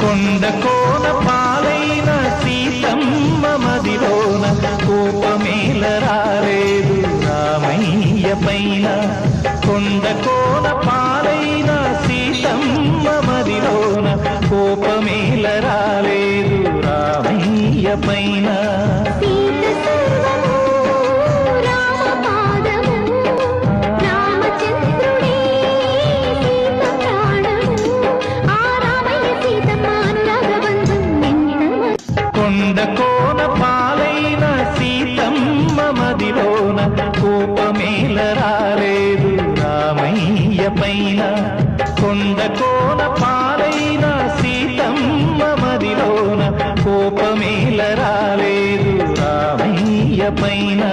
కొండ కోన పాలైన సీతమ్మ మదిలోన కోపమేల రాలేదు రామయ్య పైన. కొండ కోన పాలైన సీతమ్మ మదిలోన కోపమేల రాలేదు రామయ్య పైన. కొండ కోన పాలైన సీతమ్మ మదిలోన కోపమేల రాలేదు రామయ్య పైన. కొండ కోన పాలైన సీతమ్మ మదిలోన కోపమేల రాలేదు రామయ్య పైన.